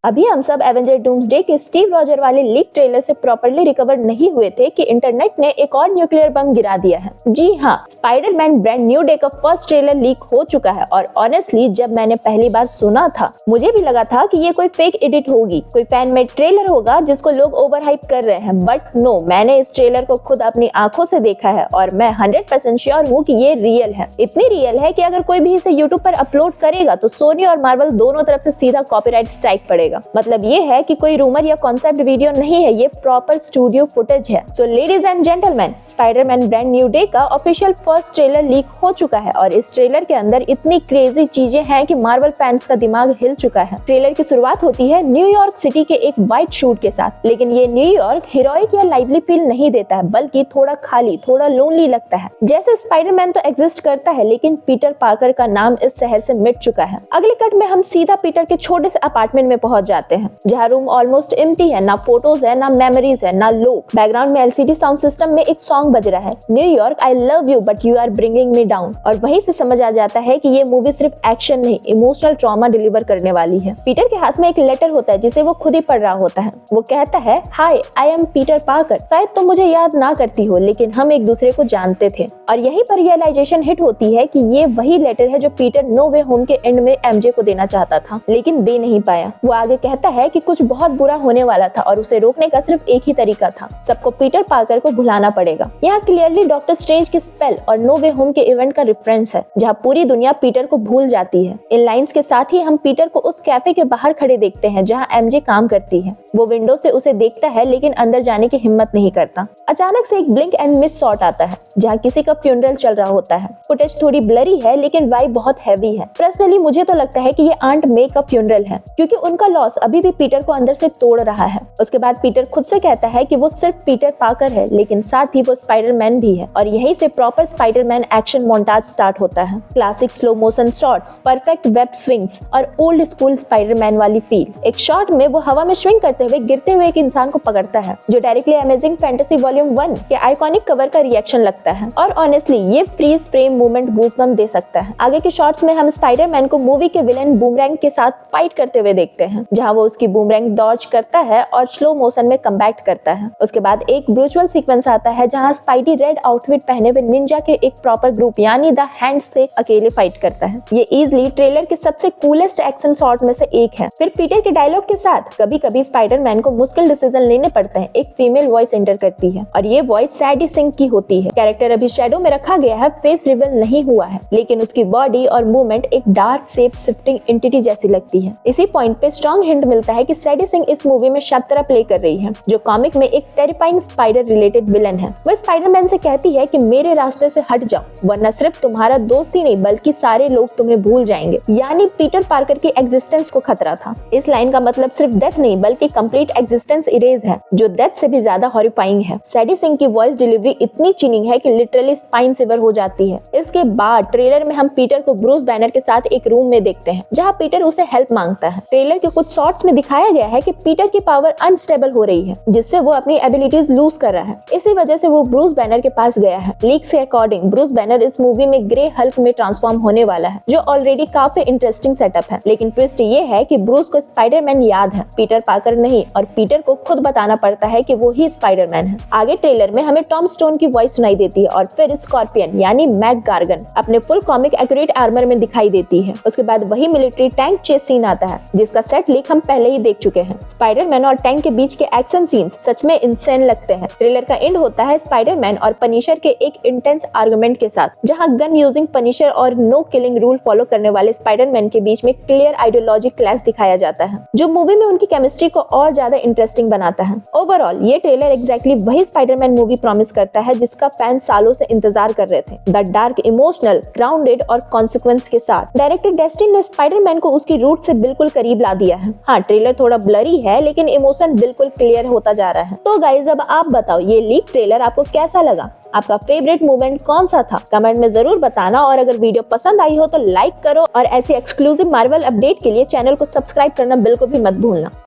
अभी हम सब एवेंजर डूम्सडे के स्टीव रॉजर वाले लीक ट्रेलर से प्रॉपर्ली रिकवर नहीं हुए थे कि इंटरनेट ने एक और न्यूक्लियर बम गिरा दिया है। जी हाँ, स्पाइडरमैन ब्रांड न्यू डे का फर्स्ट ट्रेलर लीक हो चुका है और ऑनेस्टली जब मैंने पहली बार सुना था मुझे भी लगा था कि ये कोई फेक एडिट होगी, कोई फैन मेड ट्रेलर होगा जिसको लोग ओवर हाइप कर रहे हैं। बट नो, मैंने इस ट्रेलर को खुद अपनी आंखों से देखा है और मैं 100% श्योर हूँ कि ये रियल है। इतनी रियल है कि अगर कोई भी इसे यूट्यूब पर अपलोड करेगा तो सोनी और मार्वल दोनों तरफ से सीधा कॉपीराइट स्ट्राइक पड़ेगा। मतलब ये है कि कोई रूमर या कॉन्सेप्ट वीडियो नहीं है, ये प्रॉपर स्टूडियो फुटेज है। So ladies and gentleman, Spiderman brand new day का ऑफिशियल फर्स्ट ट्रेलर लीक हो चुका है और इस ट्रेलर के अंदर इतनी क्रेजी चीजें हैं कि मार्वल फैंस का दिमाग हिल चुका है। ट्रेलर की शुरुआत होती है न्यूयॉर्क सिटी के एक व्हाइट शूट के साथ, लेकिन ये न्यूयॉर्क हीरोइक या लाइवली फील नहीं देता है, बल्कि थोड़ा खाली, थोड़ा लोनली लगता है। जैसे स्पाइडरमैन तो एग्जिस्ट करता है लेकिन पीटर पार्कर का नाम इस शहर से मिट चुका है। अगले कट में हम सीधा पीटर के छोटे से अपार्टमेंट में पहुंच जाते हैं जहाँ रूम ऑलमोस्ट एम्प्टी है, ना फोटोज है, ना मेमोरीज है, ना लोग। बैकग्राउंड में एलसीडी साउंड सिस्टम में एक सॉन्ग बज रहा है, New York I love you but you are bringing me down. और वहीं से समझ आ जाता है कि ये मूवी सिर्फ एक्शन नहीं, इमोशनल ट्रॉमा डिलीवर करने वाली है। पीटर के हाथ में एक लेटर होता है जिसे वो खुद ही पढ़ रहा होता है। वो कहता है, हाय आई एम पीटर पार्कर, शायद तुम मुझे याद ना करती हो लेकिन हम एक दूसरे को जानते थे। और यहीं पर रियलाइजेशन हिट होती है कि ये वही लेटर है जो पीटर नो वे होम के एंड में एमजे को देना चाहता था लेकिन दे नहीं पाया। वो आगे कहता है कि कुछ बहुत बुरा होने वाला था और उसे रोकने का सिर्फ एक ही तरीका था, सबको पीटर पार्कर को भुलाना पड़ेगा। यहाँ क्लियरली डॉक्टर स्ट्रेंज की स्पेल और नो वे होम के इवेंट का रेफरेंस है जहाँ पूरी दुनिया पीटर को भूल जाती है। इन लाइंस के साथ ही हम पीटर को उस कैफे के बाहर खड़े देखते हैं जहाँ एमजे काम करती है। वो विंडो से उसे देखता है लेकिन अंदर जाने की हिम्मत नहीं करता। अचानक से एक ब्लिंक एंड मिस शॉट आता है जहाँ किसी का फ्यूनरल चल रहा होता है। फुटेज थोड़ी ब्लरी है लेकिन वाइब बहुत हैवी है। पर्सनली मुझे तो लगता है कि ये आंट मे का फ्यूनरल है क्योंकि उनका लॉस अभी भी पीटर को अंदर से तोड़ रहा है। उसके बाद पीटर खुद से कहता है कि वो सिर्फ पीटर पार्कर है लेकिन साथ ही वो स्पाइडरमैन भी है और यहीं से proper Spiderman action montage start होता है। Classic slow motion shots, perfect web swings और ओल्ड स्कूल स्पाइडरमैन वाली फील। एक शॉट में वो हवा में स्विंग करते हुए गिरते हुए एक इंसान को पकड़ता है जो डायरेक्टली अमेजिंग फैंटेसी वॉल्यूम 1 के आइकॉनिक कवर का रिएक्शन लगता है और ऑनेस्टली ये फ्रीज फ्रेम मूवमेंट गूज़बम्प दे सकता है। आगे के शॉट्स में हम स्पाइडरमैन को मूवी के विलेन बूमरैंग के साथ फाइट करते हुए देखते हैं जहां वो उसकी बूमरैंग डॉज करता है और स्लो मोशन में कमबैक करता है। उसके बाद एक ब्रूचुअल सीक्वेंस आता है जहां स्पाइडी रेड आउटफिट पहने हुए निंजा के एक प्रॉपर ग्रुप यानी द हैंड्स से अकेले फाइट करता है। ये इजीली ट्रेलर के सबसे कूलेस्ट एक्शन शॉट में से एक है। फिर पीटर के डायलॉग के साथ कभी कभी स्पाइडरमैन को मुश्किल डिसीजन लेने पड़ते हैं। एक फीमेल वॉइस एंटर करती है और ये वॉइस सैडी सिंह की होती है। कैरेक्टर अभी शैडो में रखा गया है, फेस रिवील नहीं हुआ है लेकिन उसकी बॉडी और मूवमेंट एक डार्क शेप शिफ्टिंग एंटिटी जैसी लगती है। इसी पॉइंट पे स्ट्रॉन्ग हिंट मिलता है कि सैडी सिंह इस मूवी में शतरा प्ले कर रही है जो कॉमिक में एक टेरिफाइंग स्पाइडर रिलेटेड विलन है। वो स्पाइडरमैन से कहती है कि मेरे रास्ते से हट जाओ वरना सिर्फ तुम्हारा दोस्त ही नहीं बल्कि सारे लोग तुम्हें भूल जाएंगे। यानी पीटर पार्कर की एग्जिस्टेंस को खतरा था। इस लाइन का मतलब सिर्फ डेथ नहीं बल्कि कंप्लीट एग्जिस्टेंस इरेज है जो डेथ से भी ज्यादा हॉरिफाइंग है। सैडी सिंह की वॉइस डिलीवरी इतनी चिनिंग है कि लिटरली स्पाइन सिवर हो जाती है। इसके बाद ट्रेलर में हम पीटर को ब्रूस बैनर के साथ एक रूम में देखते हैं जहाँ पीटर उसे हेल्प मांगता है। ट्रेलर के कुछ शॉट्स में दिखाया गया है कि पीटर की पावर अनस्टेबल हो रही है जिससे वो अपनी एबिलिटीज लूज कर रहा है। इसी वजह से वो ब्रूस बैनर के पास गया है। लीक्स के अकॉर्डिंग ब्रूस बैनर इस मूवी में ग्रे हल्क में ट्रांसफॉर्म होने वाला है जो ऑलरेडी काफी इंटरेस्टिंग सेटअप है। लेकिन ट्विस्ट ये है कि ब्रूस को स्पाइडरमैन याद है, पीटर पार्कर नहीं, और पीटर को खुद बताना पड़ता है कि वो ही स्पाइडरमैन है। आगे ट्रेलर में हमें टॉम स्टोन की वॉइस सुनाई देती है और फिर स्कॉर्पियन यानी मैक गार्गन अपने फुल कॉमिक एक्यूरेट आर्मर में दिखाई देती है। उसके बाद वही मिलिट्री टैंक चेस सीन आता है जिसका सेट लीक हम पहले ही देख चुके हैं। स्पाइडरमैन और टैंक के बीच के एक्शन सीन्स सच में इंसेन लगते हैं। ट्रेलर का एंड होता है स्पाइडरमैन और पनिशर के एक इंटेंस आर्गुमेंट के साथ जहां गन यूजिंग पनिशर और नो किलिंग रूल फॉलो करने वाले स्पाइडरमैन के बीच में क्लियर आइडियोलॉजी क्लैश दिखाया जाता है जो मूवी में उनकी केमिस्ट्री को और ज्यादा इंटरेस्टिंग बनाता है। ओवरऑल ये ट्रेलर एग्जैक्टली वही स्पाइडरमैन मूवी प्रॉमिस करता है जिसका फैन सालों से इंतजार कर रहे थे। द डार्क, इमोशनल, ग्राउंडेड और कॉन्सिक्वेंस के साथ डायरेक्टर डेस्टिन ने स्पाइडरमैन को उसकी रूट से बिल्कुल करीब ला दिया है। हाँ, ट्रेलर थोड़ा ब्लरी है लेकिन इमोशन बिल्कुल क्लियर होता जा रहा है। तो गाइस अब आप बताओ ये लीक ट्रेलर आपको कैसा लगा? आपका फेवरेट मूवमेंट कौन सा था? कमेंट में जरूर बताना और अगर वीडियो पसंद आई हो तो लाइक करो और ऐसे एक्सक्लूसिव मार्वल अपडेट के लिए चैनल को सब्सक्राइब करना बिल्कुल भी मत भूलना।